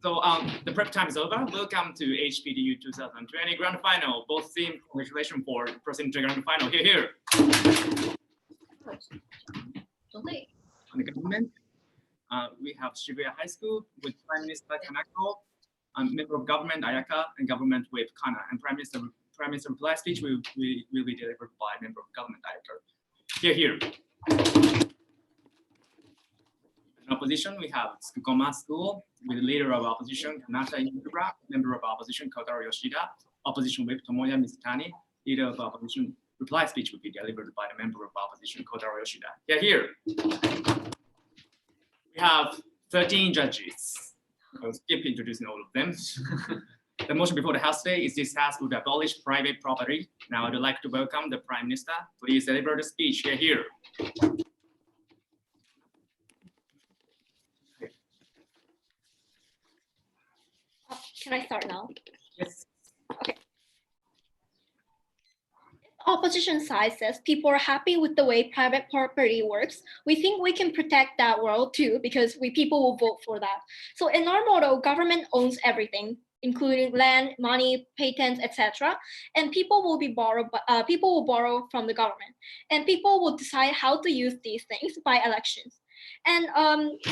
So the prep time is over. Welcome to HPDU 2020 Grand Final. Both teams, congratulations for proceeding to Grand Final. Here. On the government, we have Shibuya High School with Prime Minister Kanako, Member of Government Ayaka, and Government Whip Kana. And Prime Minister reply speech will be delivered by Member of Government Ayaka. Here. In opposition, we have Tsukukoma School with the leader of opposition, Kanata Imura, member of opposition, Kotaro Yoshida, opposition whip, Tomoya Mizutani, leader of opposition. Reply speech will be delivered by the member of opposition, Kotaro Yoshida. Here. We have 13 judges. I'll skip introducing all of them. The motion before the House today is this House would abolish private property. Now I'd like to welcome the Prime Minister. Please deliver the speech. Here. Can I start now? Yes. Okay. Opposition side says people are happy with the way private property works. We think we can protect that world too because people will vote for that. So in our model, government owns everything, including land, money, patents, etc. And people will borrow from the government, and people will decide how to use these things by elections. And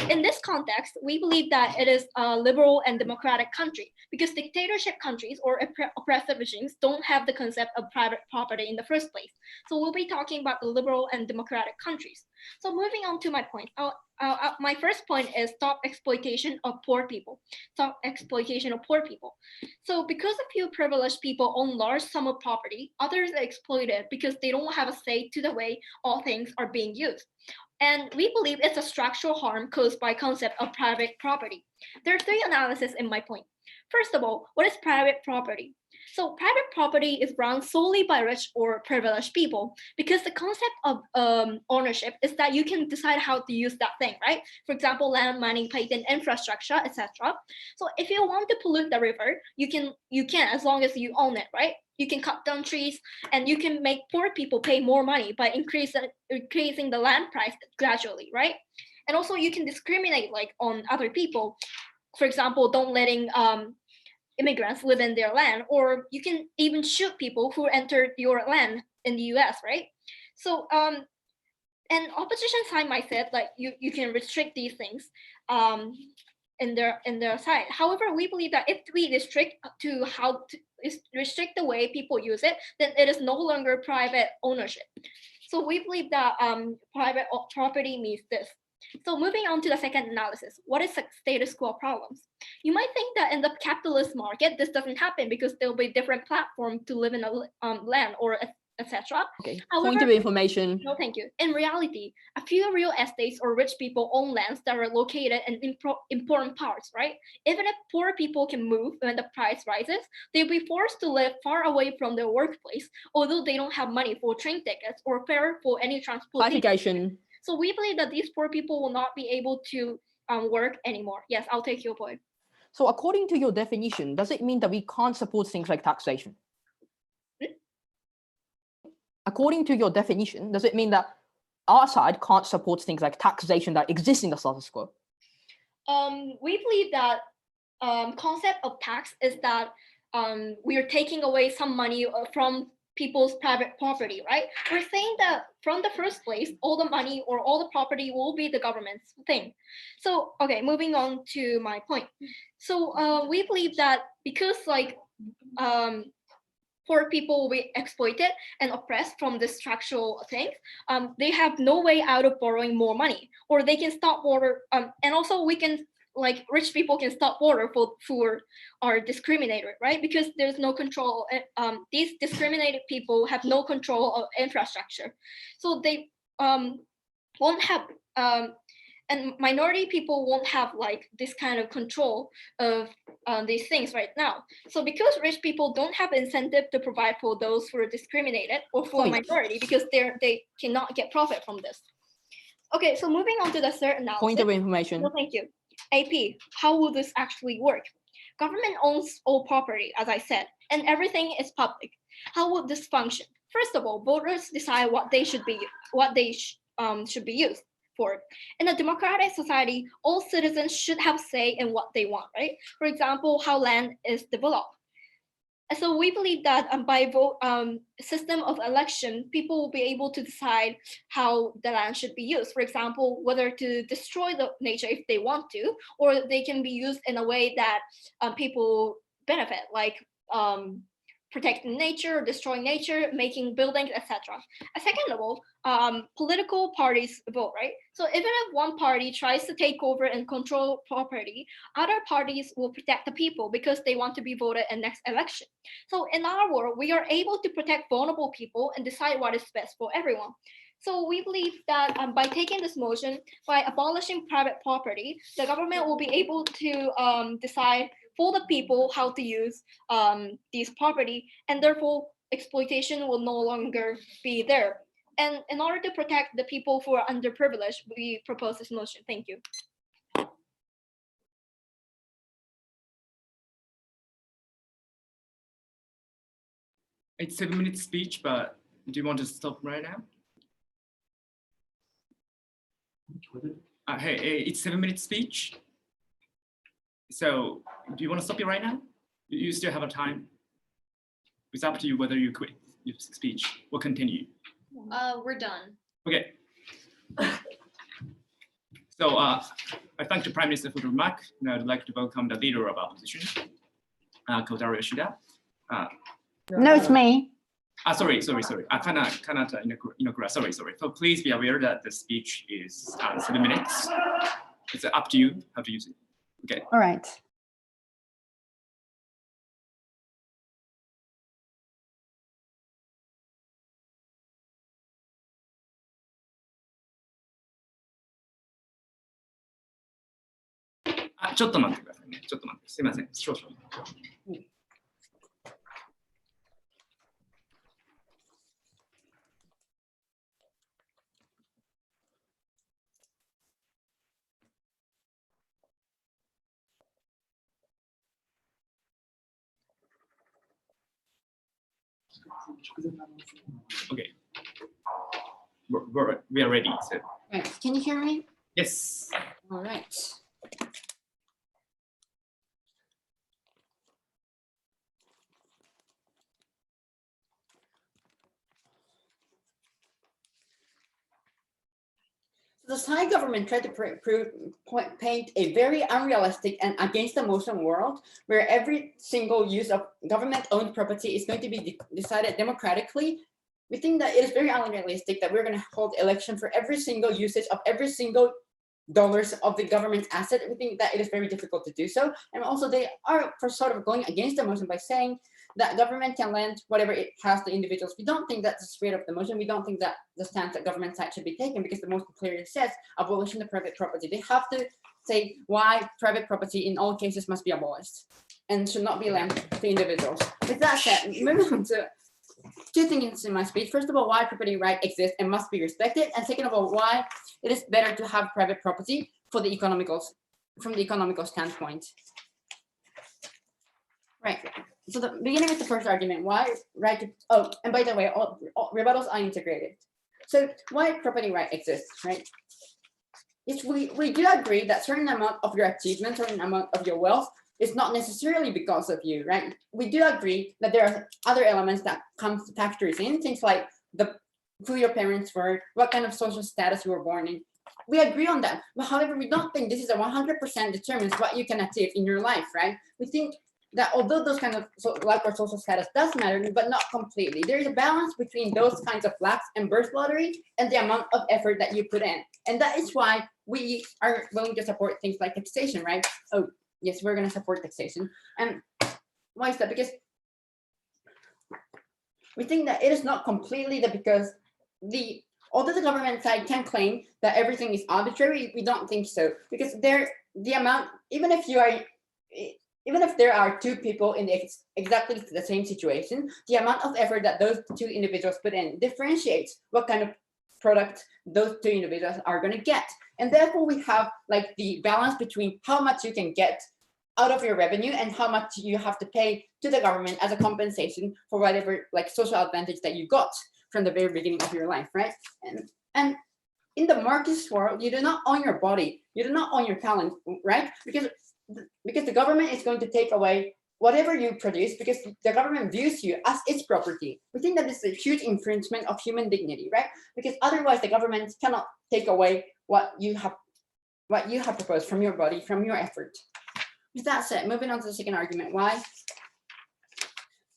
in this context, we believe that it is a liberal and democratic country because dictatorship countries or oppressive regimes don't have the concept of private property in the first place. So we'll be talking about the liberal and democratic countries. So moving on to my point, my first point is stop exploitation of poor people. Stop exploitation of poor people. So because a few privileged people own large sum of property, others are exploited because they don't have a say to the way all things are being used. And we believe it's a structural harm caused by concept of private property. There are three analyses in my point. First of all, what is private property? So private property is run solely by rich or privileged people because the concept of ownership is that you can decide how to use that thing, right? For example, land, money, patent, infrastructure, etc. So if you want to pollute the river, you can as long as you own it, right? You can cut down trees and you can make poor people pay more money by increasing the land price gradually, right? And also you can discriminate like on other people. For example, don't letting immigrants live in their land, or you can even shoot people who entered your land in the US, right? So and opposition side might say like you can restrict these things in their side. However, we believe that if we restrict the way people use it, then it is no longer private ownership. So we believe that private property means this. So moving on to the second analysis, what is status quo problems? You might think that in the capitalist market, this doesn't happen because there'll be different platforms to live in a land or etc. Okay, However, point of information. No, thank you. In reality, a few real estates or rich people own lands that are located in important parts, right? Even if poor people can move when the price rises, they'll be forced to live far away from their workplace, although they don't have money for train tickets or fare for any transportation. Clarification. So we believe that these poor people will not be able to work anymore. Yes, I'll take your point. So according to your definition, does it mean that we can't support things like taxation? According to your definition, does it mean that our side can't support things like taxation that exist in the status quo? We believe that concept of tax is that we are taking away some money from people's private property, right? We're saying that from the first place, all the money or all the property will be the government's thing. So, okay, moving on to my point. So we believe that because like poor people will be exploited and oppressed from the structural things, they have no way out of borrowing more money, or they can stop borrow, and also we can like rich people can stop borrow for are discriminated, right? Because there's no control. These discriminated people have no control of infrastructure, so they won't have and minority people won't have like this kind of control of these things right now. So because rich people don't have incentive to provide for those who are discriminated or for a minority because they cannot get profit from this. Okay, so moving on to the third analysis. Point of information. No, thank you. AP, how will this actually work? Government owns all property, as I said, and everything is public. How would this function? First of all, voters decide what they should be used for. In a democratic society, all citizens should have say in what they want, right? For example, how land is developed. And so we believe that by vote system of election, people will be able to decide how the land should be used. For example, whether to destroy the nature if they want to, or they can be used in a way that people benefit, like protecting nature, destroying nature, making buildings, etc. Second of all, political parties vote, right? So even if one party tries to take over and control property, other parties will protect the people because they want to be voted in next election. So in our world, we are able to protect vulnerable people and decide what is best for everyone. So we believe that by taking this motion, by abolishing private property, the government will be able to decide for the people how to use these property, and therefore exploitation will no longer be there. And in order to protect the people who are underprivileged, we propose this motion. Thank you. It's a 7-minute speech, but do you want to stop right now? Hey, it's a 7-minute speech. So do you want to stop it right now? You still have a time. It's up to you whether you quit your speech or continue. We're done. Okay. So I thank the Prime Minister for the remark. Now I'd like to welcome the leader of opposition, Kotaro Yoshida. No, it's me. Sorry. Kanata Inokura. Sorry. So please be aware that the speech is 7 minutes. It's up to you how to use it. Okay. All right. Ah, ちょっと待ってくださいね。ちょっと待って。すいません。少々。Okay. We are ready. So. Right. Can you hear me? Yes. All right. The Thai government tried to paint a very unrealistic and against the motion world where every single use of government-owned property is going to be decided democratically. We think that it is very unrealistic that we're going to hold election for every single usage of every single dollars of the government's asset. We think that it is very difficult to do so. And also they are for sort of going against the motion by saying that government can lend whatever it has to individuals. We don't think that's the spirit of the motion. We don't think that the stance that government side should be taken because the motion clearly says abolishing the private property. They have to say why private property in all cases must be abolished and should not be lent to individuals. With that said, moving on to two things in my speech. First of all, why property right exists and must be respected. And second of all, why it is better to have private property for the from the economical standpoint. Right. So beginning with the first argument, why right to, oh, and by the way, all rebuttals are integrated. So why property right exists, right? Yes, we do agree that certain amount of your achievement, certain amount of your wealth is not necessarily because of you, right? We do agree that there are other elements that factors in, things like who your parents were, what kind of social status you were born in. We agree on that. But however, we don't think this is a 100% determines what you can achieve in your life, right? We think that although those kind of luck or social status does matter, but not completely. There is a balance between those kinds of lucks and birth lottery and the amount of effort that you put in. And that is why we are willing to support things like taxation, right? Oh, yes, we're going to support taxation. And why is that? Because we think that it is not completely because although the government side can claim that everything is arbitrary, we don't think so. Because the amount, even if there are two people in exactly the same situation, the amount of effort that those two individuals put in differentiates what kind of product those two individuals are going to get. And therefore, we have like the balance between how much you can get out of your revenue and how much you have to pay to the government as a compensation for whatever like social advantage that you got from the very beginning of your life, right? And in the Marxist world, you do not own your body, you do not own your talent, right? Because the government is going to take away whatever you produce because the government views you as its property. We think that this is a huge infringement of human dignity, right? Because otherwise the government cannot take away what you have proposed from your body, from your effort. With that said, moving on to the second argument, why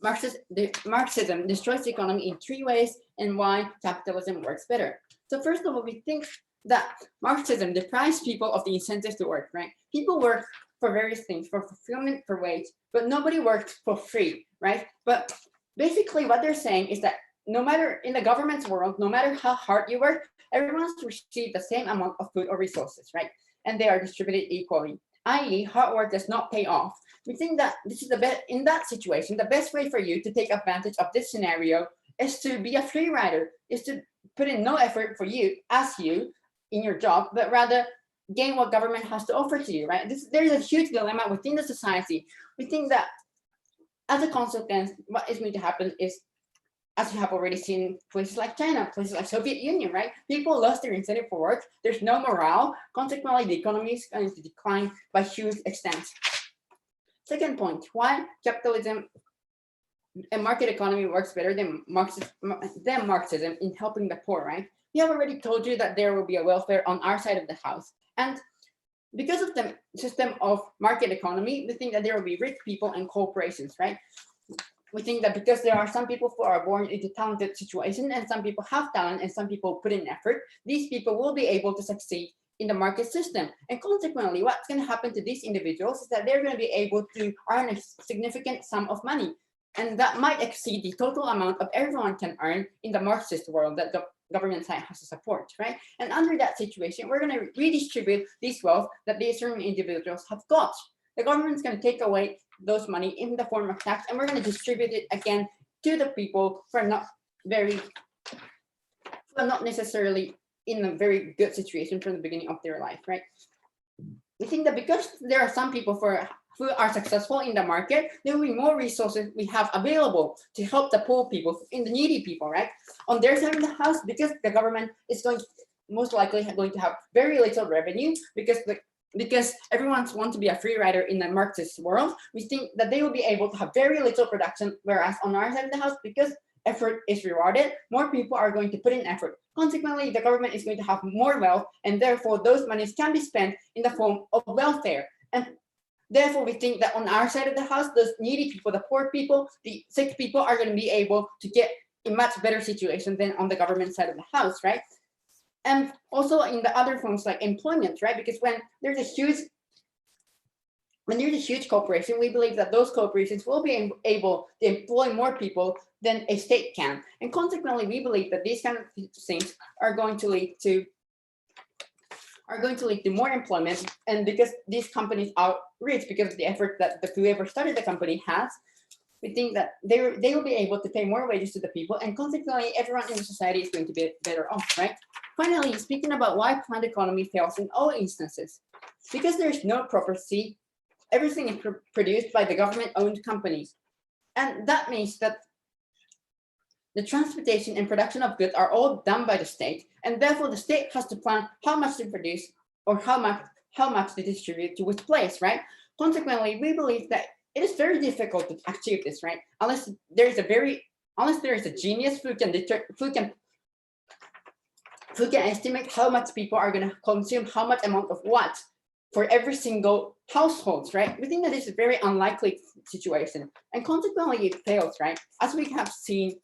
Marxism destroys the economy in 3 ways and why capitalism works better. So first of all, we think that Marxism deprives people of the incentives to work, right? People work for various things, for fulfillment, for wage, but nobody works for free, right? But basically what they're saying is that no matter in the government's world, no matter how hard you work, everyone has to receive the same amount of food or resources, right? And they are distributed equally, i.e. hard work does not pay off. We think that this is in that situation, the best way for you to take advantage of this scenario is to be a free rider, is to put in no effort for you as you in your job, but rather gain what government has to offer to you, right? There's a huge dilemma within the society. We think that as a consequence, what is going to happen is, as you have already seen, places like China, places like Soviet Union, right? People lost their incentive for work. There's no morale. Consequently, the economy is going to decline by huge extent. Second point, why capitalism and market economy works better than Marxism in helping the poor, right? We have already told you that there will be a welfare on our side of the house. And because of the system of market economy, we think that there will be rich people and corporations, right? We think that because there are some people who are born into talented situation and some people have talent and some people put in effort, these people will be able to succeed in the market system. And consequently, what's going to happen to these individuals is that they're going to be able to earn a significant sum of money. And that might exceed the total amount of everyone can earn in the Marxist world that the government side has to support, right? And under that situation, we're going to redistribute this wealth that these certain individuals have got. The government's going to take away those money in the form of tax, and we're going to distribute it again to the people who are not necessarily in a very good situation from the beginning of their life, right? We think that because there are some people who are successful in the market, there will be more resources we have available to help the poor people, in the needy people, right? On their side of the house, because the government is most likely going to have very little revenue because everyone wants to be a free rider in the Marxist world, we think that they will be able to have very little production, whereas on our side of the house, because effort is rewarded, more people are going to put in effort. Consequently, the government is going to have more wealth, and therefore those monies can be spent in the form of welfare. And therefore, we think that on our side of the house, those needy people, the poor people, the sick people are going to be able to get a much better situation than on the government side of the house, right? And also in the other forms like employment, right? Because when there's a huge corporation, we believe that those corporations will be able to employ more people than a state can. And consequently, we believe that these kind of things are going to lead to more employment. And because these companies are rich because of the effort that whoever started the company has, we think that they will be able to pay more wages to the people, and consequently everyone in the society is going to be better off, right? Finally, speaking about why planned economy fails in all instances, because there's no property, everything is produced by the government-owned companies. And that means that the transportation and production of goods are all done by the state, and therefore the state has to plan how much to produce or how much to distribute to which place, right? Consequently, we believe that it is very difficult to achieve this, right? Unless there is a genius who can estimate how much people are going to consume how much amount of what for every single household, right? We think that this is a very unlikely situation, and consequently it fails, right? As we have seen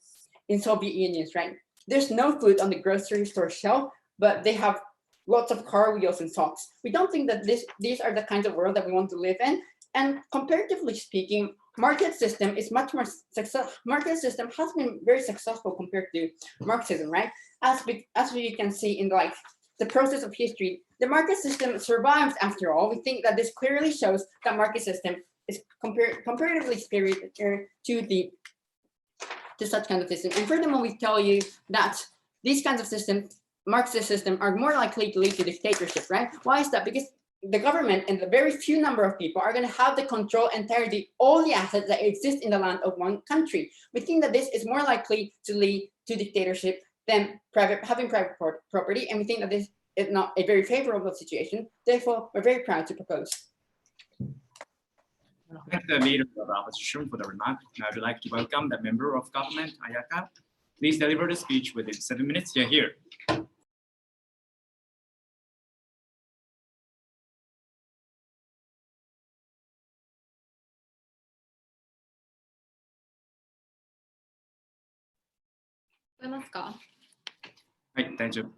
in Soviet Union, right? There's no food on the grocery store shelf, but they have lots of car wheels and socks. We don't think that these are the kinds of world that we want to live in. And comparatively speaking, market system is much more successful. Market system has been very successful compared to Marxism, right? As we can see in the process of history, the market system survives after all. We think that this clearly shows that market system is comparatively superior to such kind of system. And furthermore, we tell you that these kinds of systems, Marxist system, are more likely to lead to dictatorship, right? Why is that? Because the government and the very few number of people are going to have the control entirely all the assets that exist in the land of one country. We think that this is more likely to lead to dictatorship than having private property, and we think that this is not a very favorable situation. Therefore, we're very proud to propose. Thank the leader of the opposition for the remark. Now I would like to welcome the member of government, Ayaka. Please deliver the speech within 7 minutes. You're here. Right, thank you.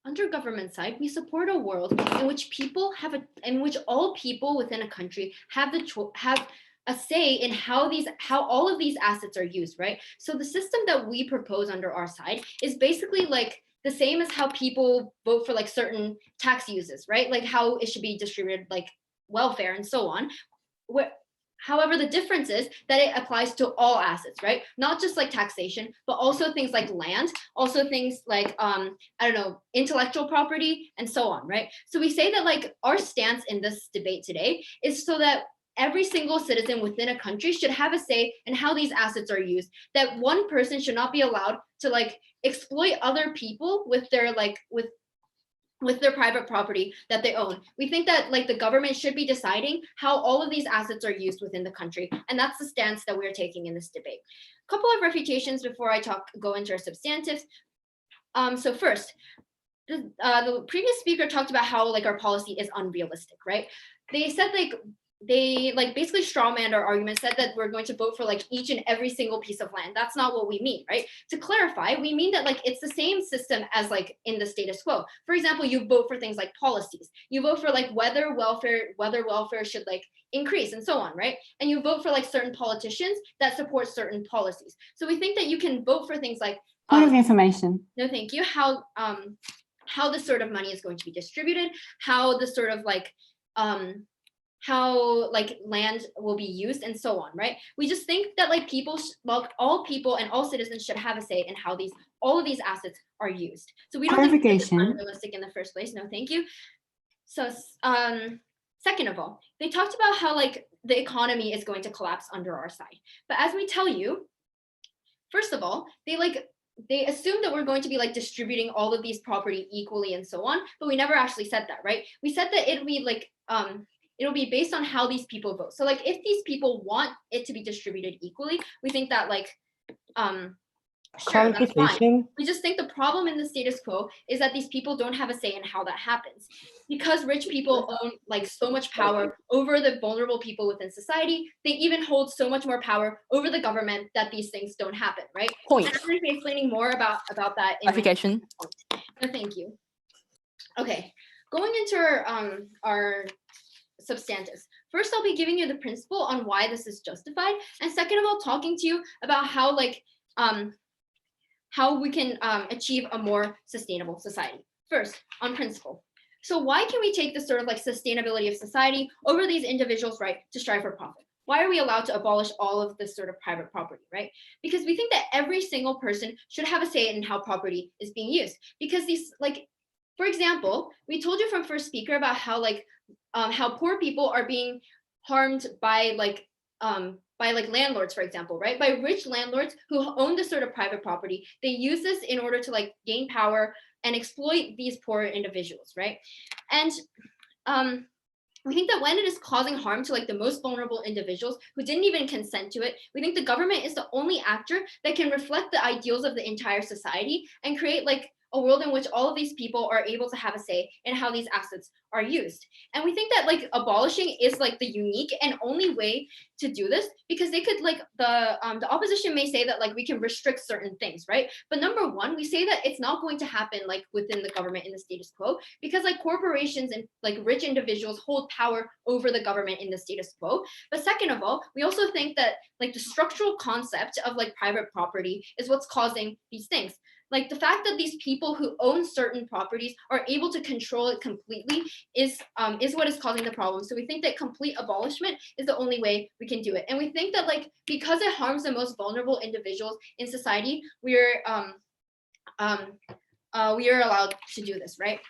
Under government side, we support a world in which all people within a country have a say in how all of these assets are used, right? So the system that we propose under our side is basically like the same as how people vote for like certain tax uses, right? Like how it should be distributed, like welfare and so on. However, the difference is that it applies to all assets, right? Not just like taxation, but also things like land, also things like, I don't know, intellectual property and so on, right? So we say that like our stance in this debate today is so that every single citizen within a country should have a say in how these assets are used, that one person should not be allowed to like exploit other people with their private property that they own. We think that like the government should be deciding how all of these assets are used within the country. And that's the stance that we're taking in this debate. A couple of refutations before I go into our substantives. So first, the previous speaker talked about how like our policy is unrealistic, right? They said they basically strawmanned our argument, said that we're going to vote for like each and every single piece of land. That's not what we mean, right? To clarify, we mean that like it's the same system as like in the status quo. For example, you vote for things like policies. You vote for like whether welfare should like increase and so on, right? And you vote for like certain politicians that support certain policies. So we think that you can vote for things like point of information. No, thank you. How this sort of money is going to be distributed, how the sort of like how like land will be used and so on, right? We just think that like all people and all citizens should have a say in how all of these assets are used. So we don't think it's unrealistic in the first place. No, thank you. So second of all, they talked about how like the economy is going to collapse under our side. But as we tell you, first of all, they assume that we're going to be like distributing all of these property equally and so on, but we never actually said that, right? We said that it'll be like it'll be based on how these people vote. So like if these people want it to be distributed equally, we think that like sure, that's fine. We just think the problem in the status quo is that these people don't have a say in how that happens. Because rich people own like so much power over the vulnerable people within society, they even hold so much more power over the government that these things don't happen, right? Point. And I'm going to be explaining more about that in Clarification. No, thank you. Okay, going into our substantives. First, I'll be giving you the principle on why this is justified, and second of all, talking to you about how we can achieve a more sustainable society. First, on principle. So why can we take this sort of like sustainability of society over these individuals' right to strive for profit? Why are we allowed to abolish all of this sort of private property, right? Because we think that every single person should have a say in how property is being used. Because these, like, for example, we told you from first speaker about how how poor people are being harmed by landlords, for example, right? By rich landlords who own this sort of private property. They use this in order to like gain power and exploit these poor individuals, right? And we think that when it is causing harm to like the most vulnerable individuals who didn't even consent to it, we think the government is the only actor that can reflect the ideals of the entire society and create like a world in which all of these people are able to have a say in how these assets are used. And we think that like abolishing is like the unique and only way to do this, because they could like the opposition may say that like we can restrict certain things, right? But number one, we say that it's not going to happen like within the government in the status quo, because like corporations and like rich individuals hold power over the government in the status quo. But second of all, we also think that like the structural concept of like private property is what's causing these things. like the fact that these people who own certain properties are able to control it completely is what is causing the problem. So we think that complete abolishment is the only way we can do it. And we think that like because it harms the most vulnerable individuals in society, we are allowed to do this, right?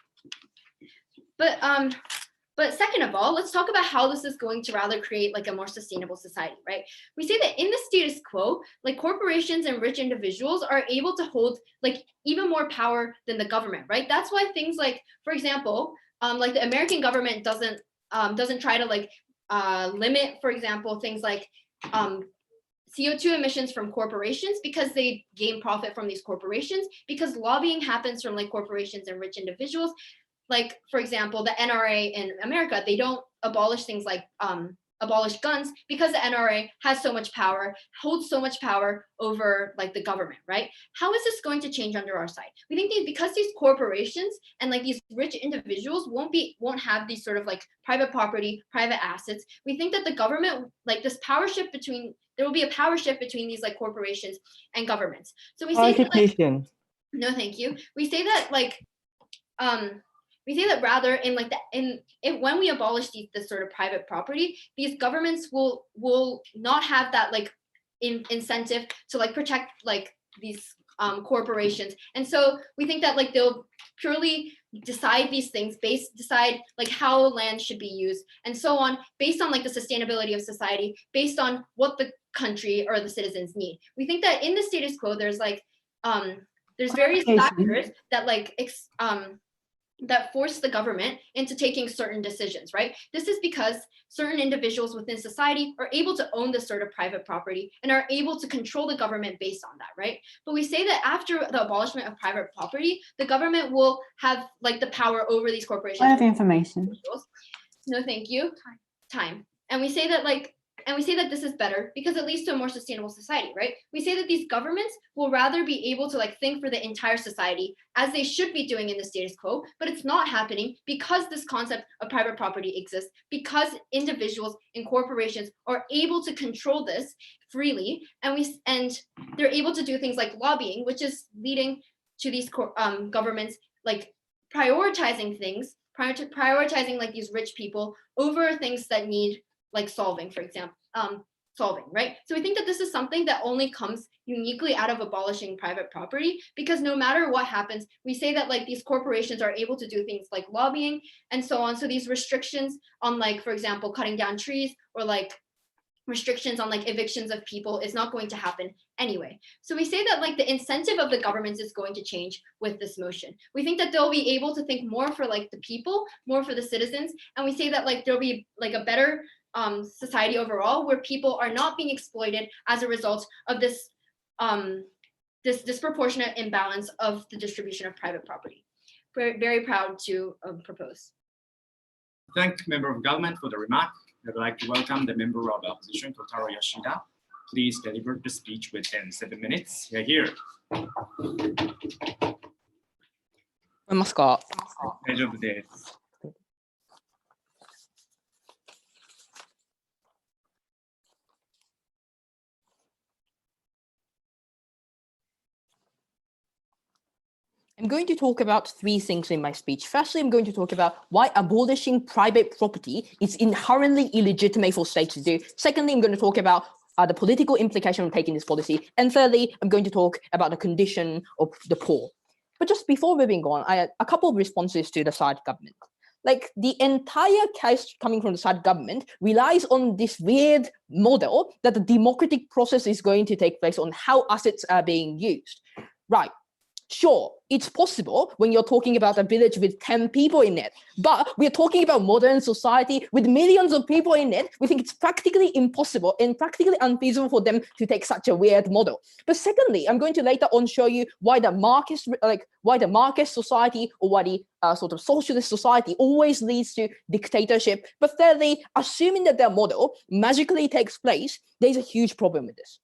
But second of all, let's talk about how this is going to rather create like a more sustainable society, right? We say that in the status quo, like corporations and rich individuals are able to hold like even more power than the government, right? That's why things like, for example, like the American government doesn't try to like limit, for example, things like CO2 emissions from corporations because they gain profit from these corporations, because lobbying happens from like corporations and rich individuals. Like, for example, the NRA in America, they don't abolish things like abolish guns because the NRA has so much power, holds so much power over like the government, right? How is this going to change under our side? We think because these corporations and like these rich individuals won't have these sort of like private property, private assets. We think that the government, like this power shift between, there will be a power shift between these like corporations and governments. So we say that, like, no, thank you. We say that like, we say that rather in like when we abolish this sort of private property, these governments will not have that like incentive to like protect like these corporations. And so we think that like they'll purely decide these things decide like how land should be used and so on based on like the sustainability of society, based on what the country or the citizens need. We think that in the status quo, there's like there's various factors that like that force the government into taking certain decisions, right? This is because certain individuals within society are able to own this sort of private property and are able to control the government based on that, right? But we say that after the abolishment of private property, the government will have like the power over these corporations. I have information. No, thank you. Time. And we say that like, and we say that this is better because it leads to a more sustainable society, right? We say that these governments will rather be able to like think for the entire society as they should be doing in the status quo, but it's not happening because this concept of private property exists, because individuals and corporations are able to control this freely, and they're able to do things like lobbying, which is leading to these governments like prioritizing things, prioritizing like these rich people over things that need like solving, for example, right? So we think that this is something that only comes uniquely out of abolishing private property, because no matter what happens, we say that like these corporations are able to do things like lobbying and so on. So these restrictions on like, for example, cutting down trees or like restrictions on like evictions of people is not going to happen anyway. So we say that like the incentive of the governments is going to change with this motion. We think that they'll be able to think more for like the people, more for the citizens. And we say that like there'll be like a better society overall where people are not being exploited as a result of this this disproportionate imbalance of the distribution of private property. We're very proud to propose. Thank member of government for the remark. I'd like to welcome the member of opposition, Kotaro Yoshida. Please deliver the speech within 7 minutes. You're here. えますか？大丈夫です。I'm going to talk about 3 things in my speech. Firstly, I'm going to talk about why abolishing private property is inherently illegitimate for states to do. Secondly, I'm going to talk about the political implication of taking this policy. And thirdly, I'm going to talk about the condition of the poor. But just before moving on, I had a couple of responses to the side government. Like the entire case coming from the side government relies on this weird model that the democratic process is going to take place on how assets are being used. Right. Sure, it's possible when you're talking about a village with 10 people in it, but we're talking about modern society with millions of people in it. We think it's practically impossible and practically unfeasible for them to take such a weird model. But secondly, I'm going to later on show you why the market society or why the sort of socialist society always leads to dictatorship. But thirdly, assuming that their model magically takes place, there's a huge problem with this.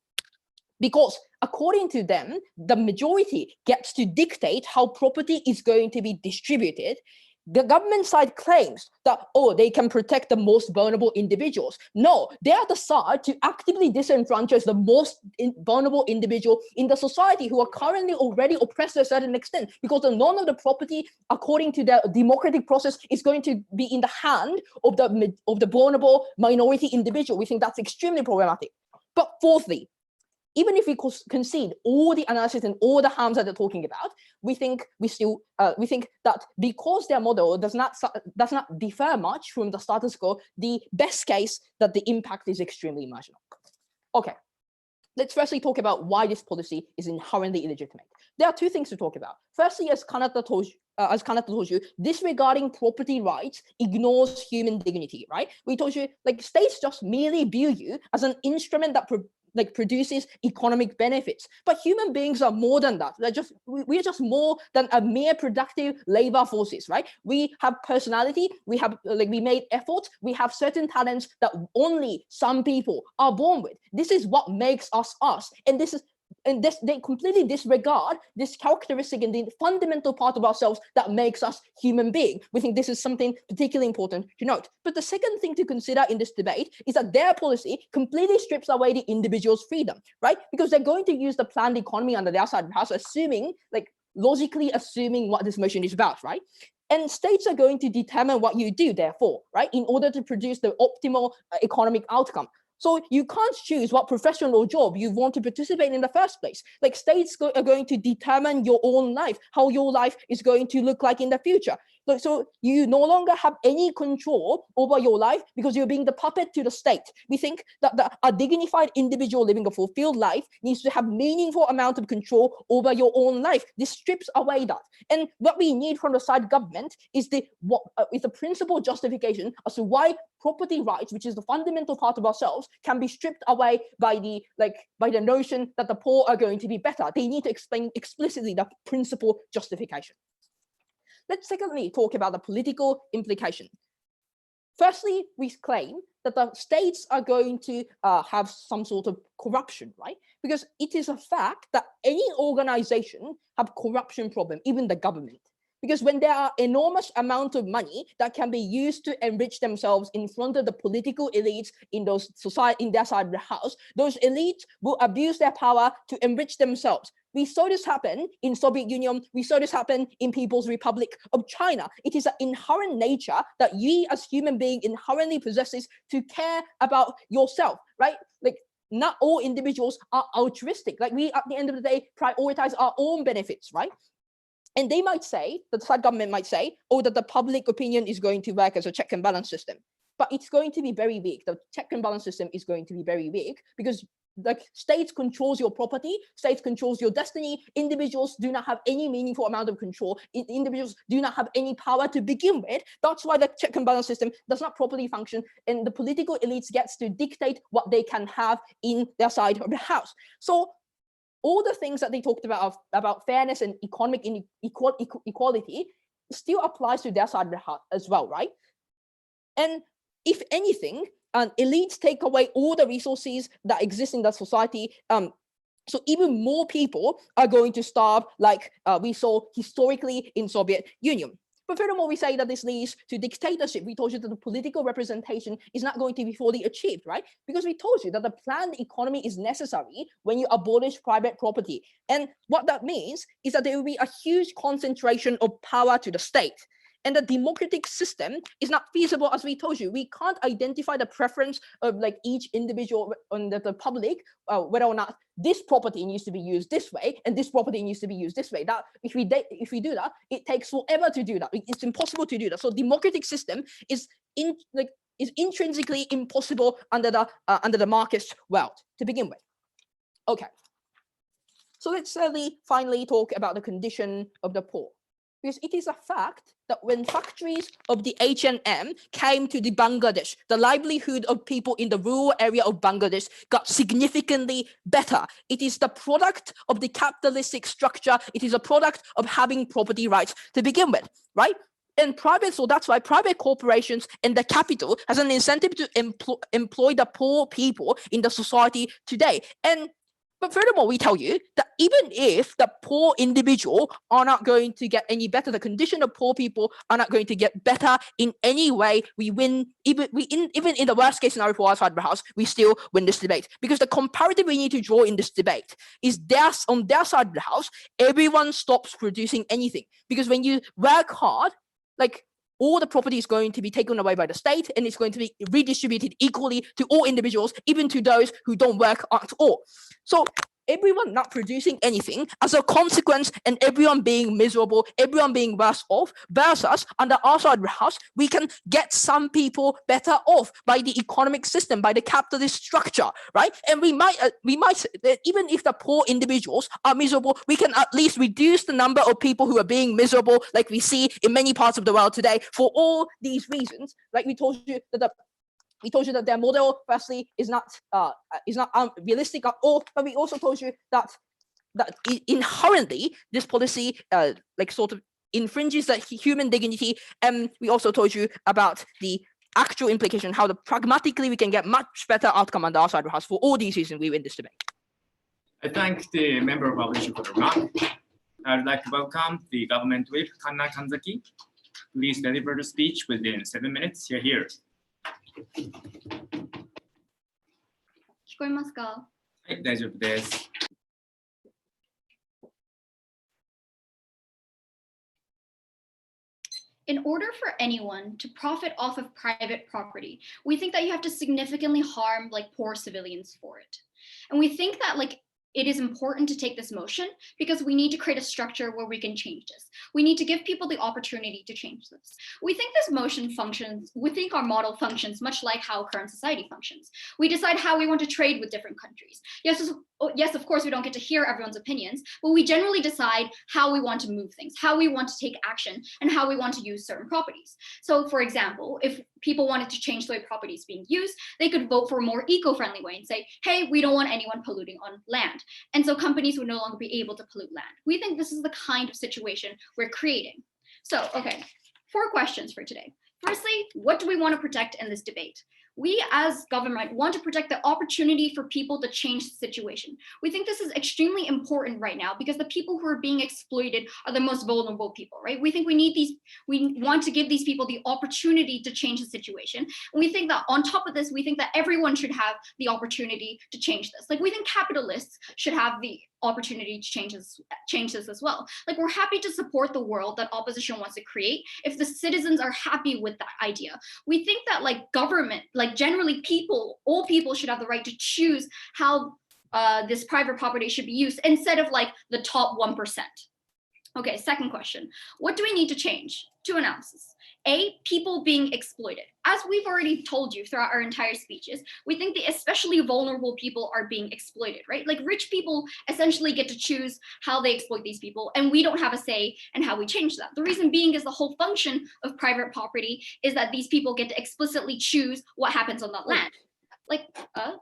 Because according to them, the majority gets to dictate how property is going to be distributed. the government side claims that, oh, they can protect the most vulnerable individuals. No, they are the side to actively disenfranchise the most vulnerable individual in the society who are currently already oppressed to a certain extent, because the none of the property, according to the democratic process, is going to be in the hand of the vulnerable minority individual. We think that's extremely problematic. But fourthly, even if we concede all the analysis and all the harms that they're talking about, we think that because their model does not differ much from the status quo, the best case that the impact is extremely marginal. Okay, let's firstly talk about why this policy is inherently illegitimate. There are two things to talk about. Firstly, as Kanata told you, disregarding property rights ignores human dignity, right? We told you, like, states just merely view you as an instrument that produces economic benefits, but human beings are more than that. We are just more than a mere productive labor forces, right? We have personality, we made efforts, we have certain talents that only some people are born with. This is what makes us us, and they completely disregard this characteristic and the fundamental part of ourselves that makes us human being. We think this is something particularly important to note. But the second thing to consider in this debate is that their policy completely strips away the individual's freedom, right? Because they're going to use the planned economy under their side of the house, logically assuming what this motion is about, right? And states are going to determine what you do, therefore, right, in order to produce the optimal economic outcome. So you can't choose what professional job you want to participate in the first place. Like, states are going to determine your own life, how your life is going to look like in the future. So you no longer have any control over your life because you're being the puppet to the state. We think that a dignified individual living a fulfilled life needs to have meaningful amount of control over your own life. This strips away that. And what we need from the side government is the principal justification as to why property rights, which is the fundamental part of ourselves, can be stripped away by the notion that the poor are going to be better. They need to explain explicitly the principal justification. Let's secondly talk about the political implication. Firstly, we claim that the states are going to have some sort of corruption, right? Because it is a fact that any organization have corruption problem, even the government. Because when there are enormous amount of money that can be used to enrich themselves in front of the political elites in their side of the house, those elites will abuse their power to enrich themselves. We saw this happen in Soviet Union. We saw this happen in People's Republic of China. It is an inherent nature that you as human being inherently possesses to care about yourself, right? Like, not all individuals are altruistic. Like, we, at the end of the day, prioritize our own benefits, right? And they might say, the side government might say, oh, that the public opinion is going to work as a check and balance system. But it's going to be very weak. The check and balance system is going to be very weak because, like, states controls your property, states controls your destiny. Individuals do not have any meaningful amount of control. Individuals do not have any power to begin with. That's why the check and balance system does not properly function, and the political elites gets to dictate what they can have in their side of the house. So all the things that they talked about fairness and economic equality still applies to their side of the house as well, right? And if anything, elites take away all the resources that exist in the society. So even more people are going to starve, like we saw historically in Soviet Union. But furthermore, we say that this leads to dictatorship. We told you that the political representation is not going to be fully achieved, right? Because we told you that the planned economy is necessary when you abolish private property. And what that means is that there will be a huge concentration of power to the state. And the democratic system is not feasible, as we told you. We can't identify the preference of, like, each individual on the public, whether or not this property needs to be used this way and this property needs to be used this way. That if we do that, it takes forever to do that. It's impossible to do that. So democratic system is intrinsically impossible under the Marxist world to begin with. Okay. So let's finally talk about the condition of the poor. Because it is a fact that when factories of the H&M came to the Bangladesh, the livelihood of people in the rural area of Bangladesh got significantly better. It is the product of the capitalistic structure. It is a product of having property rights to begin with, right? And so that's why private corporations and the capital has an incentive to employ the poor people in the society today. But furthermore, we tell you that even if the poor individual are not going to get any better, the condition of poor people are not going to get better in any way, we win. Even in the worst case scenario for our side of the house, we still win this debate. Because the comparative we need to draw in this debate is on their side of the house, everyone stops producing anything. Because when you work hard, like, all the property is going to be taken away by the state, and it's going to be redistributed equally to all individuals, even to those who don't work at all. So everyone not producing anything as a consequence, and everyone being miserable, everyone being worse off, versus under our side of the house, we can get some people better off by the economic system, by the capitalist structure, right? And we might even if the poor individuals are miserable, we can at least reduce the number of people who are being miserable, like we see in many parts of the world today. For all these reasons, like we told you that their model, firstly, is not realistic at all. But we also told you that inherently this policy, like, sort of infringes the human dignity. And we also told you about the actual implication, how pragmatically we can get much better outcome on our side of the house. For all these reasons, we win this debate. I thank the member of opposition for the remark. I would like to welcome the government whip, Kanna Kanzaki. Please deliver the speech within 7 minutes. You're here. 聞こえますか？はい、大丈夫です。In order for anyone to profit off of private property, we think that you have to significantly harm like poor civilians for it. And we think that like it is important to take this motion because we need to create a structure where we can change this. We need to give people the opportunity to change this. We think this motion functions, we think our model functions much like how current society functions. We decide how we want to trade with different countries. Yes, of course, we don't get to hear everyone's opinions, but we generally decide how we want to move things, how we want to take action, and how we want to use certain properties. So for example, if people wanted to change the way property is being used, they could vote for a more eco-friendly way and say, hey, we don't want anyone polluting on land. And so companies would no longer be able to pollute land. We think this is the kind of situation we're creating. So, okay, 4 questions for today. Firstly, what do we want to protect in this debate? We as government want to protect the opportunity for people to change the situation. We think this is extremely important right now because the people who are being exploited are the most vulnerable people, right? We think we want to give these people the opportunity to change the situation. And we think that on top of this, we think that everyone should have the opportunity to change this. Like we think capitalists should have the opportunity to change this as well. Like we're happy to support the world that opposition wants to create if the citizens are happy with that idea. We think that like government, like generally all people should have the right to choose how this private property should be used instead of like the top 1%. Okay, second question. What do we need to change? 2 analysis. A, people being exploited. As we've already told you throughout our entire speeches, we think the especially vulnerable people are being exploited, right? Like rich people essentially get to choose how they exploit these people, and we don't have a say in how we change that. The reason being is the whole function of private property is that these people get to explicitly choose what happens on that land. Like,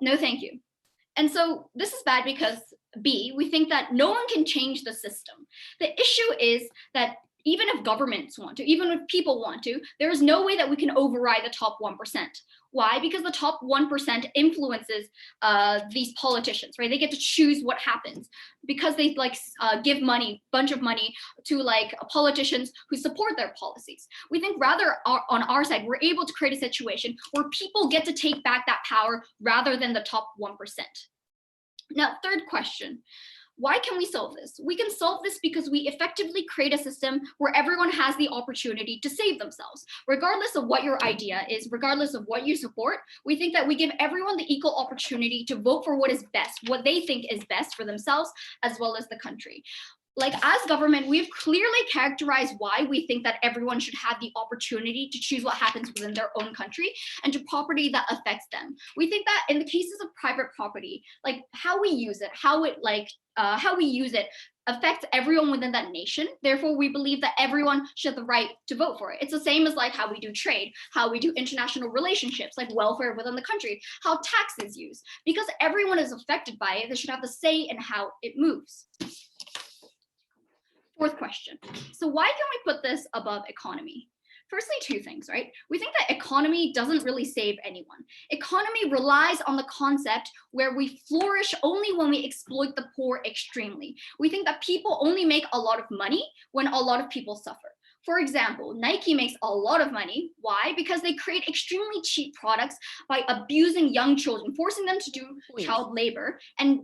no thank you. And so this is bad because B, we think that no one can change the system. The issue is that even if governments want to, even if people want to, there is no way that we can override the top 1%. Why? Because the top 1% influences these politicians, right? They get to choose what happens because they like give bunch of money to like politicians who support their policies. We think rather on our side, we're able to create a situation where people get to take back that power rather than the top 1%. Now, third question. Why can we solve this? We can solve this because we effectively create a system where everyone has the opportunity to save themselves. Regardless of what your idea is, regardless of what you support, we think that we give everyone the equal opportunity to vote for what is best, what they think is best for themselves, as well as the country. Like as government, we've clearly characterized why we think that everyone should have the opportunity to choose what happens within their own country and to property that affects them. We think that in the cases of private property, like how we use it, how we use it affects everyone within that nation. Therefore, we believe that everyone should have the right to vote for it. It's the same as like how we do trade, how we do international relationships, like welfare within the country, how tax is used. Because everyone is affected by it, they should have the say in how it moves. 4th question. So why can we put this above economy? Firstly, two things, right? We think that economy doesn't really save anyone. Economy relies on the concept where we flourish only when we exploit the poor extremely. We think that people only make a lot of money when a lot of people suffer. For example, Nike makes a lot of money. Why? Because they create extremely cheap products by abusing young children, forcing them to do child labor and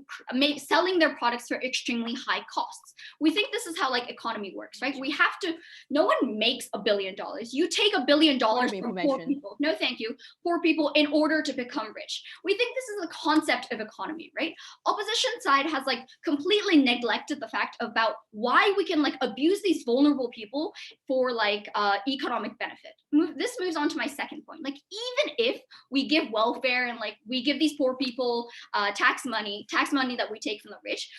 selling their products for extremely high costs. We think this is how like economy works, right? We have to, no one makes $1 billion. You take $1 billion from poor people. No, thank you. Poor people in order to become rich. We think this is the concept of economy, right? Opposition side has like completely neglected the fact about why we can like abuse these vulnerable people for like economic benefit. This moves on to my second point. Like even if we give welfare and like we give these poor people tax money that we take from the rich.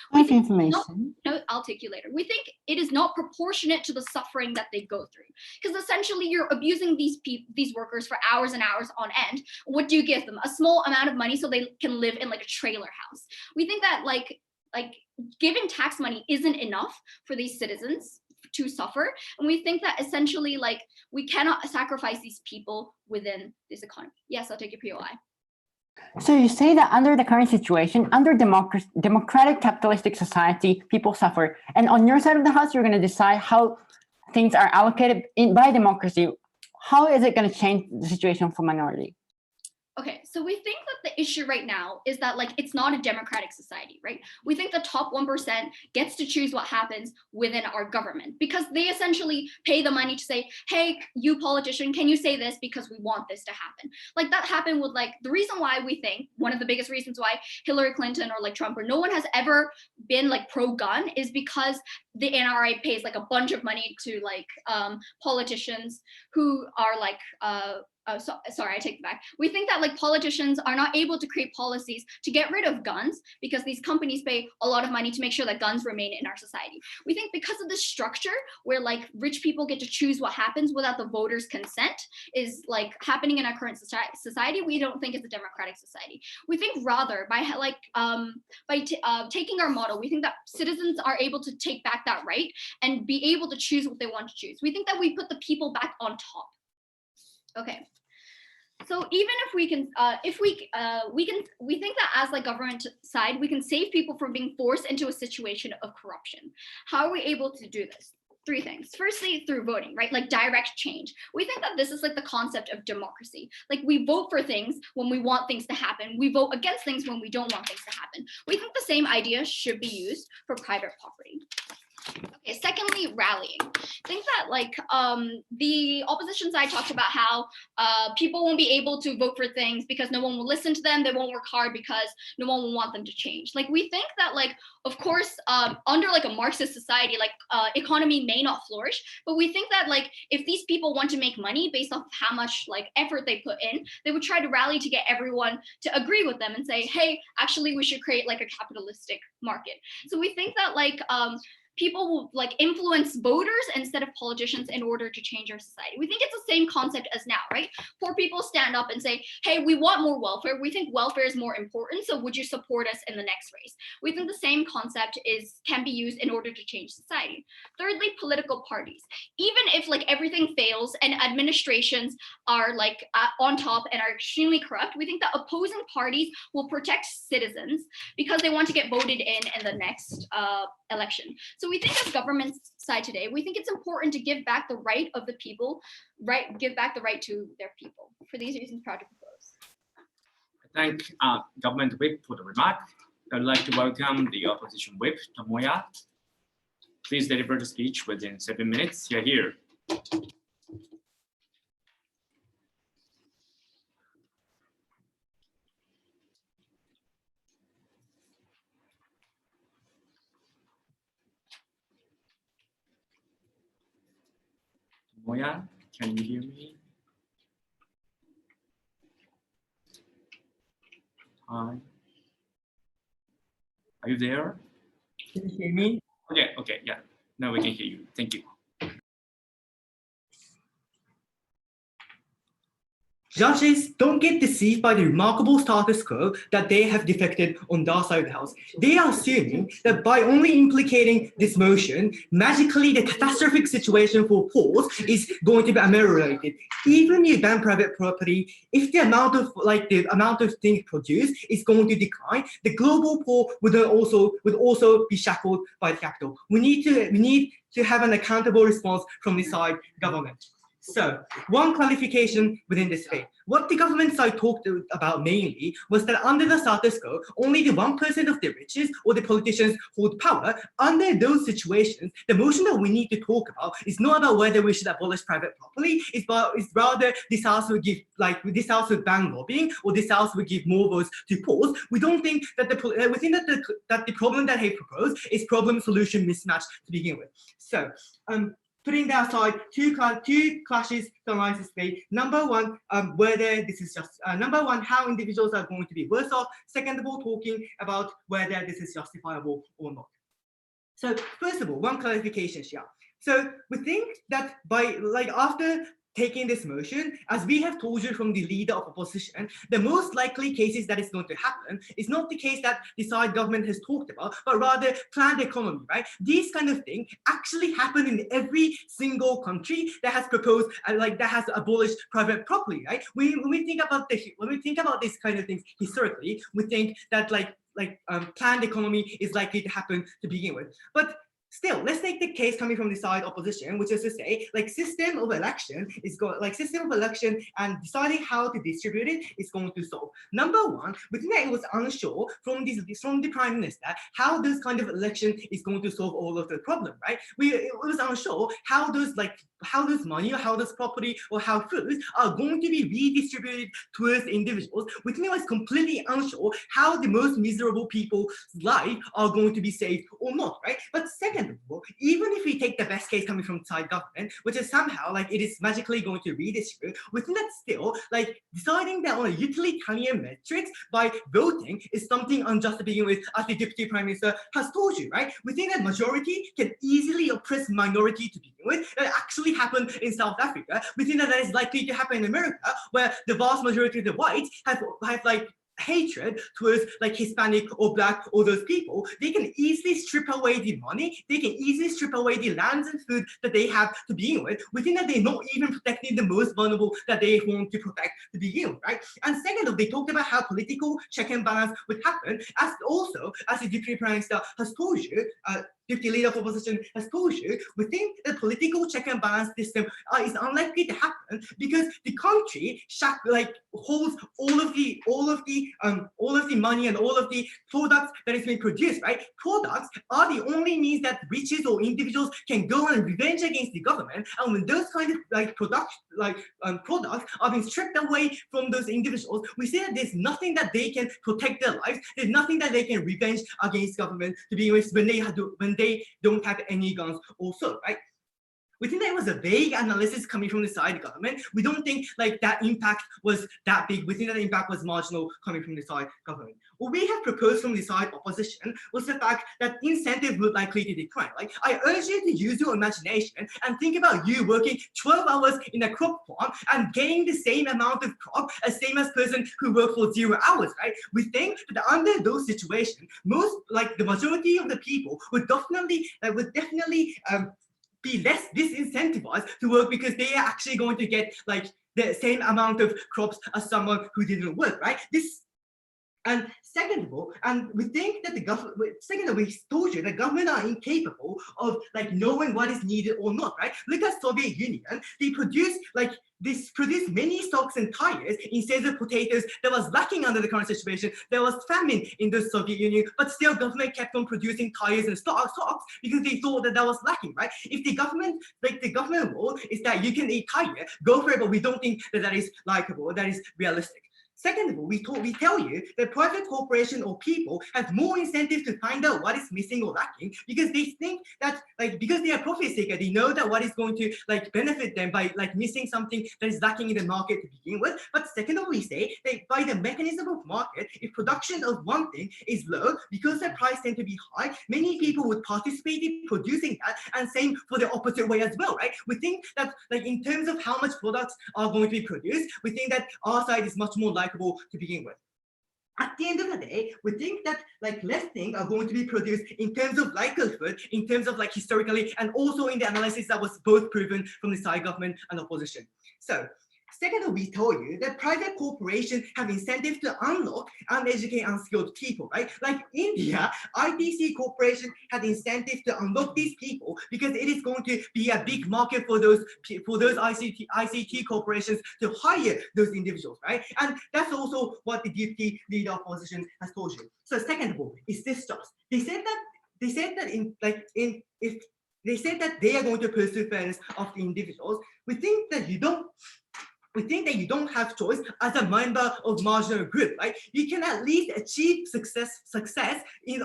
No, I'll take you later. We think it is not proportionate to the suffering that they go through, because essentially you're abusing these workers for hours and hours on end. What do you give them? A small amount of money so they can live in like a trailer house. We think that like giving tax money isn't enough for these citizens to suffer, and we think that essentially like we cannot sacrifice these people within this economy. Yes, I'll take your POI. So you say that under the current situation, under democratic capitalistic society, people suffer, and on your side of the house, you're going to decide how things are allocated by democracy. How is it going to change the situation for minority? Okay, so we think that the issue right now is that like it's not a democratic society, right? We think the top 1% gets to choose what happens within our government because they essentially pay the money to say, hey, you politician, can you say this because we want this to happen? Like that happened with like the reason why we think one of the biggest reasons why Hillary Clinton or like Trump or no one has ever been like pro-gun is because the NRA pays like a bunch of money to like politicians who are like sorry, I take it back. We think that like politicians are not able to create policies to get rid of guns because these companies pay a lot of money to make sure that guns remain in our society. We think because of this structure where like rich people get to choose what happens without the voters' consent is like happening in our current society, we don't think it's a democratic society. We think rather by taking our model, we think that citizens are able to take back that right and be able to choose what they want to choose. We think that we put the people back on top. Okay. So even if we can, we think that as like government side, we can save people from being forced into a situation of corruption. How are we able to do this? Three things. Firstly, through voting, right? Like direct change. We think that this is like the concept of democracy. Like we vote for things when we want things to happen. We vote against things when we don't want things to happen. We think the same idea should be used for private property. Okay, secondly, rallying. I think that like the opposition side talked about how people won't be able to vote for things because no one will listen to them. They won't work hard because no one will want them to change. Like we think that like, of course, under like a Marxist society, like economy may not flourish, but we think that like if these people want to make money based off how much like effort they put in, they would try to rally to get everyone to agree with them and say, hey, actually we should create like a capitalistic market. So we think that like people will like influence voters instead of politicians in order to change our society. We think it's the same concept as now, right? Poor people stand up and say, hey, we want more welfare. We think welfare is more important. So would you support us in the next race? We think the same concept can be used in order to change society. Thirdly, political parties. Even if like everything fails and administrations are like on top and are extremely corrupt, we think that opposing parties will protect citizens because they want to get voted in the next election. So we think as government side today, we think it's important to give back the right of the people, give back the right to their people. For these reasons, proud to propose. I thank Government Whip for the remark. I'd like to welcome the Opposition Whip, Tomoya. Please deliver the speech within 7 minutes. You're here. Tomoya, can you hear me? Hi. Are you there? Can you hear me? Okay, yeah. Now we can hear you. Thank you. judges don't get deceived by the remarkable status quo that they have defected on their side of the house. They are assuming that by only implicating this motion, magically the catastrophic situation for poor is going to be ameliorated. Even if you ban private property, if the amount of things produced is going to decline, the global poor would also be shackled by the capital. We need to have an accountable response from the side government. So one clarification within this debate. What the government side talked about mainly was that under the status quo, only the 1% of the richest or the politicians hold power. Under those situations, the motion that we need to talk about is not about whether we should abolish private property. It's rather this house would ban lobbying, or this house would give more votes to poor. We don't think that the problem that he proposed is problem solution mismatch to begin with. So putting that aside, two clashes to analyze this debate. Number one, whether this is just how individuals are going to be worse off. Second of all, talking about whether this is justifiable or not. So first of all, one clarification here. So we think that after taking this motion, as we have told you from the leader of opposition, the most likely cases that is going to happen is not the case that the side government has talked about, but rather planned economy, right? These kind of things actually happen in every single country that has proposed, that has abolished private property, right? When we think about this kind of things historically, we think that planned economy is likely to happen to begin with, but still, let's take the case coming from the side opposition, which is to say, system of election and deciding how to distribute it is going to solve. Number one, within that it was unsure from the prime minister how this kind of election is going to solve all of the problem, right? It was unsure how those money or how those property or how food are going to be redistributed towards individuals. Within it was completely unsure how the most miserable people's life are going to be saved or not, right? But second of all, even if we take the best case coming from side government, which is somehow it is magically going to redistribute, within that still, deciding that on a utilitarian metrics by voting is something unjust to begin with, as the Deputy Prime Minister has told you, right? Within that majority can easily oppress minority to begin with. That actually happened in South Africa. Within that is likely to happen in America, where the vast majority of the whites have hatred towards Hispanic or Black or those people. They can easily strip away the money, they can easily strip away the lands and food that they have to begin with. Within that, they're not even protecting the most vulnerable that they want to protect to begin with, right? And second, they talked about how political check and balance would happen, as the Deputy Prime Minister has told you, Deputy Leader of Opposition has told you, we think the political check and balance system is unlikely to happen because the country holds all of the money and all of the products that is being produced, right? Products are the only means that riches or individuals can go and revenge against the government, and when those kind of products are being stripped away from those individuals, we see that there's nothing that they can protect their lives. There's nothing that they can revenge against government to be with when they don't have any guns also, right? We think that it was a vague analysis coming from the side government. We don't think that impact was that big. We think that the impact was marginal coming from the side government. What we have proposed from the side opposition was the fact that incentive would likely to decline. I urge you to use your imagination and think about you working 12 hours in a crop farm and getting the same amount of crop as same as person who worked for 0 hours, right? We think that under those situations, the majority of the people would definitely be less disincentivized to work because they are actually going to get the same amount of crops as someone who didn't work, right? And second of all, and we think that we told you the government are incapable of knowing what is needed or not, right? Look at Soviet Union. They produced many stocks and tires instead of potatoes that was lacking under the current situation. There was famine in the Soviet Union, but still government kept on producing tires and stocks because they thought that was lacking, right? If the government rule is that you can eat tire, go for it, but we don't think that is likable, that is realistic. Second of all, we tell you that private corporation or people have more incentive to find out what is missing or lacking because they think that because they are profit seeker, they know that what is going to benefit them by missing something that is lacking in the market to begin with. But second of all, we say that by the mechanism of market, if production of one thing is low because the price tend to be high, many people would participate in producing that, and same for the opposite way as well, right? We think that in terms of how much products are going to be produced, we think that our side is much more likable to begin with. At the end of the day, we think that less things are going to be produced in terms of likelihood, in terms of historically, and also in the analysis that was both proven from the side government and opposition. So second, we told you that private corporations have incentive to unlock and educate unskilled people, right? Like India, ITC corporation had incentive to unlock these people because it is going to be a big market for those ICT corporations to hire those individuals, right? And that's also what the deputy leader opposition has told you. So second of all, is this just? They said that they are going to pursue fairness of the individuals. We think that you don't have choice as a member of marginal group, right? You can at least achieve success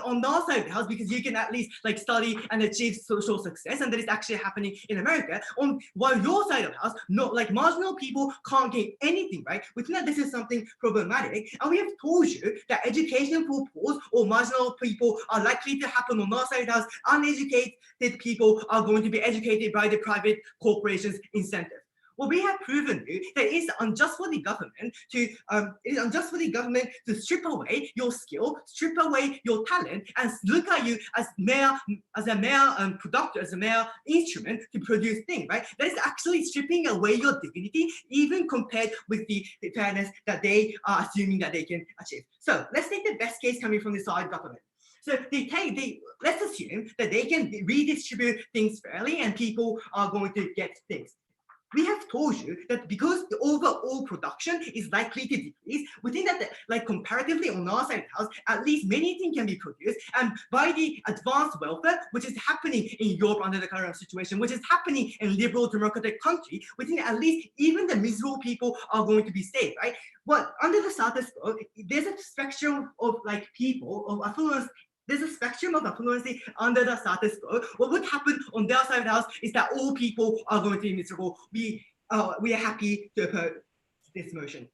on our side of the house because you can at least study and achieve social success, and that is actually happening in America. While your side of the house, marginal people can't gain anything, right? We think that this is something problematic, and we have told you that education for poor or marginal people are likely to happen on our side of the house. Uneducated people are going to be educated by the private corporations' incentive. Well, we have proven that it is unjust for the government to strip away your skill, strip away your talent, and look at you as a mere product, as a mere instrument to produce things, right? That is actually stripping away your dignity, even compared with the fairness that they are assuming that they can achieve. So let's take the best case coming from the side government. So let's assume that they can redistribute things fairly and people are going to get things. We have told you that because the overall production is likely to decrease, we think that comparatively on our side of the house, at least many things can be produced, and by the advanced welfare, which is happening in Europe under the current situation, which is happening in liberal democratic country, we think at least even the miserable people are going to be saved, right? Well, under the status quo, there's a spectrum of people of affluence. There's a spectrum of affluency under the status quo. What would happen on their side of the house is that all people are going to be miserable. We are happy to oppose this motion.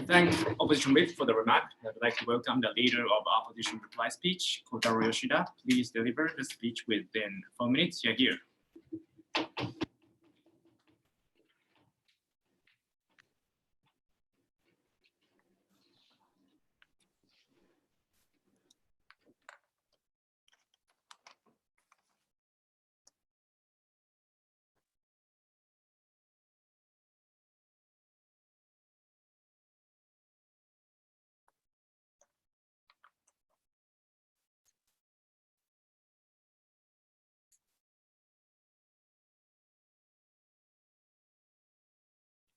Thank Opposition Whip for the remark. I would like to welcome the leader of Opposition Reply Speech, Kotaro Yoshida. Please deliver the speech within 4 minutes. You're here.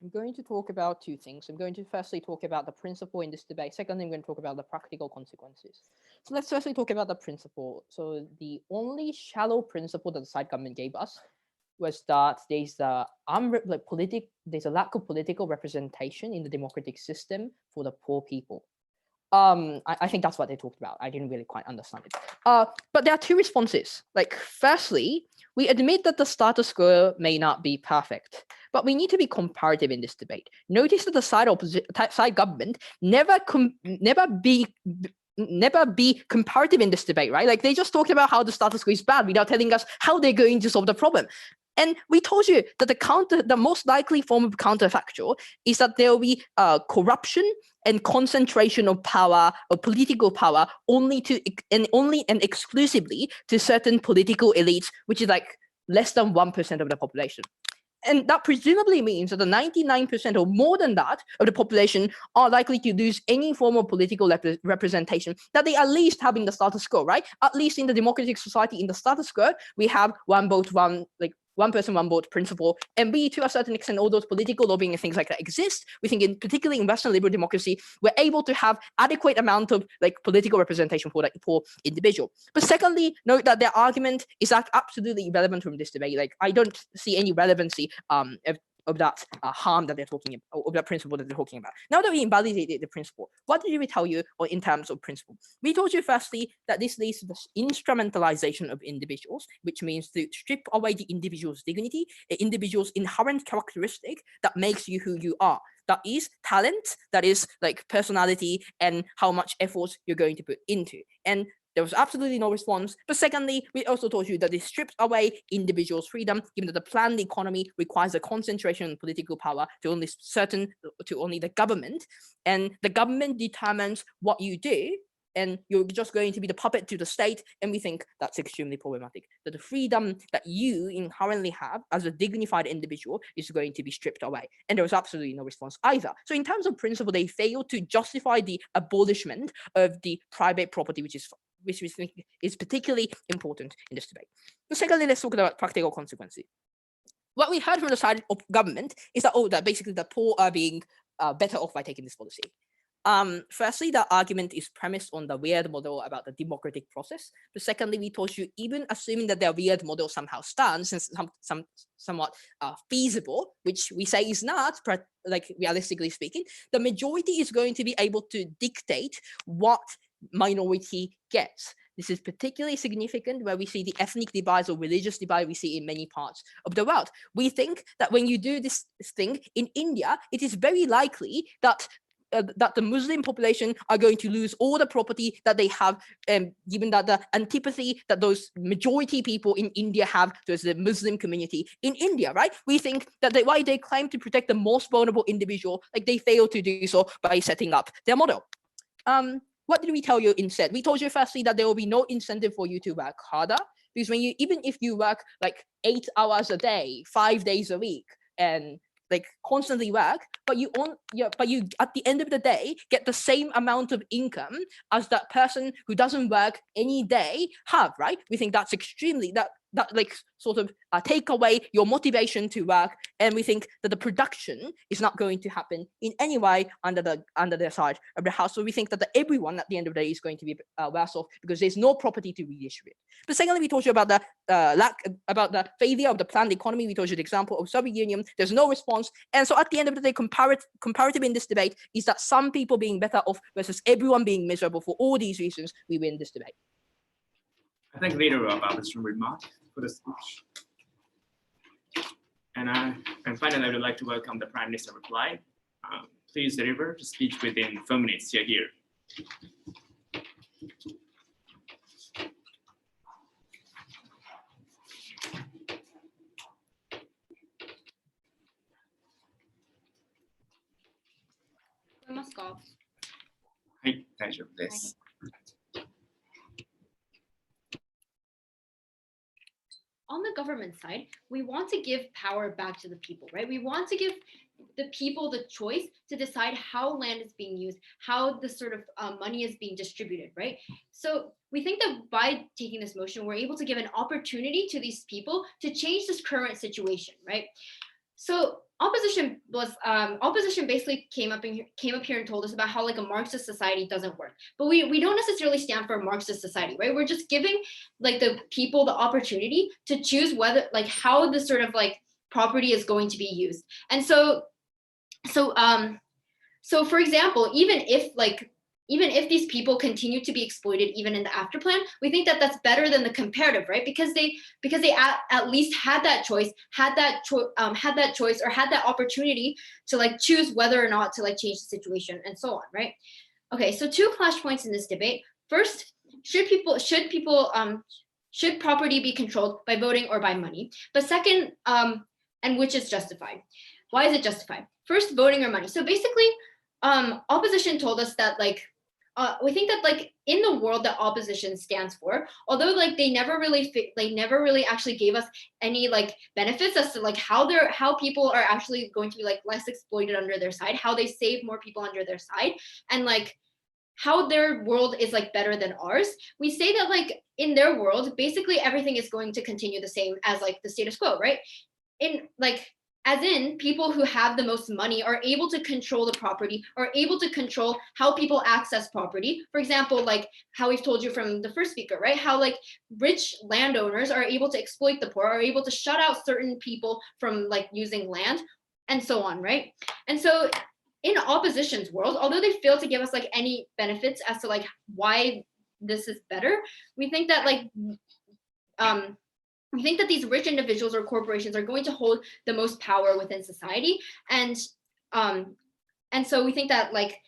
I'm going to talk about two things. I'm going to firstly talk about the principle in this debate. Secondly, I'm going to talk about the practical consequences. So let's firstly talk about the principle. So the only shallow principle that the side government gave us was that there's a lack of political representation in the democratic system for the poor people. I think that's what they talked about. I didn't really quite understand it. But there are two responses. Firstly, we admit that the status quo may not be perfect, but we need to be comparative in this debate. Notice that the side government never be comparative in this debate, right? They just talked about how the status quo is bad without telling us how they're going to solve the problem. And we told you that the most likely form of counterfactual is that there will be corruption and concentration of power, of political power, only and exclusively to certain political elites, which is less than 1% of the population. And that presumably means that the 99% or more than that of the population are likely to lose any form of political representation that they at least have in the status quo, right? At least in the democratic society, in the status quo, we have one person, one vote principle, and to a certain extent, all those political lobbying and things like that exist. We think, particularly in Western liberal democracy, we're able to have adequate amount of political representation for poor individual. But secondly, note that their argument is absolutely irrelevant from this debate. I don't see any relevancy of of that harm that they're talking about, of that principle that they're talking about. Now that we invalidated the principle, what did we tell you in terms of principle? We told you firstly that this leads to the instrumentalization of individuals, which means to strip away the individual's dignity, the individual's inherent characteristic that makes you who you are. That is talent, that is like personality, and how much effort you're going to put into. And there was absolutely no response. But secondly, we also told you that it strips away individuals' freedom, given that the planned economy requires a concentration on political power to only the government, and the government determines what you do, and you're just going to be the puppet to the state. And we think that's extremely problematic, that the freedom that you inherently have as a dignified individual is going to be stripped away. And there was absolutely no response either. So in terms of principle, they failed to justify the abolishment of the private property, which we think is particularly important in this debate. But secondly, let's talk about practical consequences. What we heard from the side of government is that, that basically the poor are being better off by taking this policy. Firstly, the argument is premised on the weird model about the democratic process. But secondly, we told you, even assuming that their weird model somehow stands and somewhat feasible, which we say is not, like realistically speaking, the majority is going to be able to dictate what minority gets. This is particularly significant where we see the ethnic divide or religious divide we see in many parts of the world. We think that when you do this thing in India, it is very likely that the Muslim population are going to lose all the property that they have, given that the antipathy that those majority people in India have towards the Muslim community in India, right? We think that why they claim to protect the most vulnerable individual, like they fail to do so by setting up their model. What did we tell you instead? We told you firstly that there will be no incentive for you to work harder, because even if you work like 8 hours a day, 5 days a week, and like constantly work, but you at the end of the day get the same amount of income as that person who doesn't work any day have, right? We think that's extremely that like sort of take away your motivation to work, and we think that the production is not going to happen in any way under the side of the house. So we think that everyone at the end of the day is going to be worse off because there's no property to redistribute. But secondly, we told you about the failure of the planned economy. We told you the example of Soviet Union. There's no response, and so at the end of the day, comparative in this debate is that some people being better off versus everyone being miserable. For all these reasons, we win this debate. I think later about this remark for the speech. And finally, I would like to welcome the Prime Minister reply. Please deliver the speech within 4 minutes. You're here. Hi, 大丈夫です。On the government side, we want to give power back to the people, right? We want to give the people the choice to decide how land is being used, how the sort of money is being distributed, right? So we think that by taking this motion, we're able to give an opportunity to these people to change this current situation, right? So opposition basically came up here and told us about how like a Marxist society doesn't work, but we don't necessarily stand for a Marxist society, right? We're just giving like the people the opportunity to choose whether like how the sort of like property is going to be used. And so for example, even if these people continue to be exploited even in the after plan, we think that that's better than the comparative, right? Because they at least had that choice, had that choice, or had that opportunity to like choose whether or not to like change the situation and so on, right? Okay, so 2 flashpoints in this debate. First, should property be controlled by voting or by money? But second, and which is justified? Why is it justified? First, voting or money. So basically, opposition told us that like we think that like in the world that opposition stands for, although like they never really actually gave us any like benefits as to like how people are actually going to be like less exploited under their side, how they save more people under their side, and like how their world is like better than ours. We say that like in their world, basically everything is going to continue the same as like the status quo, right? In like as in people who have the most money are able to control the property, are able to control how people access property. For example, like how we've told you from the first speaker, right? How like rich landowners are able to exploit the poor, are able to shut out certain people from like using land. and so on, right? And so in opposition's world, although they fail to give us like any benefits as to like why this is better, we think that like we think that these rich individuals or corporations are going to hold the most power within society, and so we think that like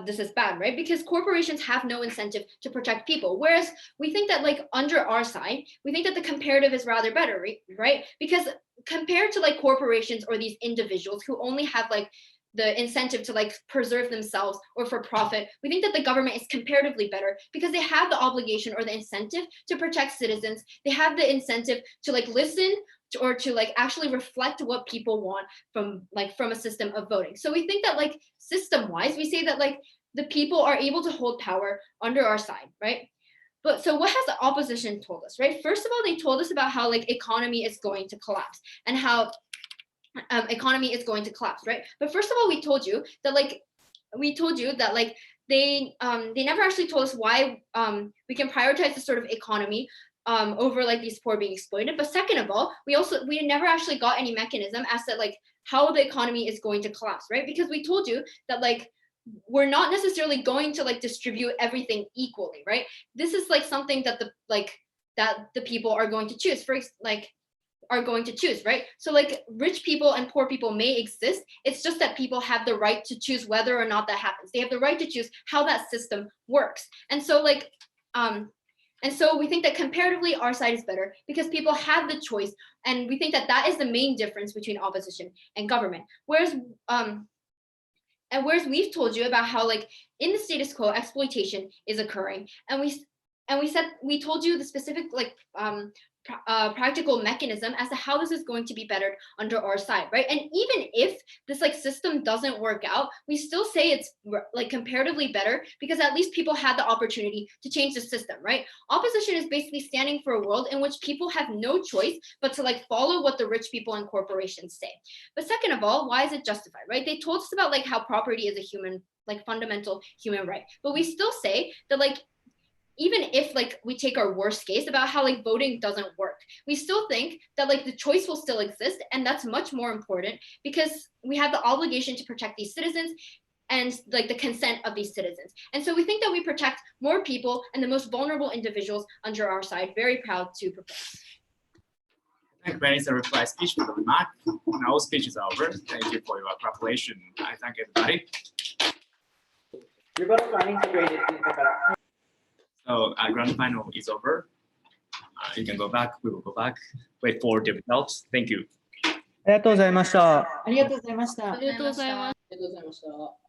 this is bad, right? Because corporations have no incentive to protect people. Whereas we think that like under our side, we think that the comparative is rather better, right? Because compared to like corporations or these individuals who only have like the incentive to like preserve themselves or for profit, we think that the government is comparatively better because they have the obligation or the incentive to protect citizens. They have the incentive to like listen or to like actually reflect what people want from a system of voting. So we think that like system-wise, we say that like the people are able to hold power under our side, right? But so what has the opposition told us, right? First of all, they told us about how like economy is going to collapse and how economy is going to collapse, right? But first of all, we told you that they never actually told us why we can prioritize the sort of economy over like these poor being exploited. But second of all, we never actually got any mechanism as to like how the economy is going to collapse, right? Because we told you that like we're not necessarily going to like distribute everything equally, right? This is like something that the people are going to choose. Right? So like rich people and poor people may exist. It's just that people have the right to choose whether or not that happens. They have the right to choose how that system works. And so like and so we think that comparatively our side is better because people have the choice, and we think that that is the main difference between opposition and government. Whereas we've told you about how like in the status quo exploitation is occurring, and we told you the specific like practical mechanism as to how this is going to be bettered under our side, right? And even if this like system doesn't work out, we still say it's like comparatively better because at least people had the opportunity to change the system, right? Opposition is basically standing for a world in which people have no choice but to like follow what the rich people and corporations say. But second of all, why is it justified, right? They told us about like how property is a fundamental human right, but we still say that like even if like we take our worst case about how like voting doesn't work, we still think that like the choice will still exist, and that's much more important because we have the obligation to protect these citizens and like the consent of these citizens. And so we think that we protect more people and the most vulnerable individuals under our side. Very proud to propose. Thank you, Benny. It's a reply speech from the remark. Now speech is over. Thank you for your cooperation. I thank everybody. So grand final is over. You can go back. We will go back. Wait for the results. Thank you. ありがとうございました。ありがとうございました。ありがとうございます。ありがとうございました。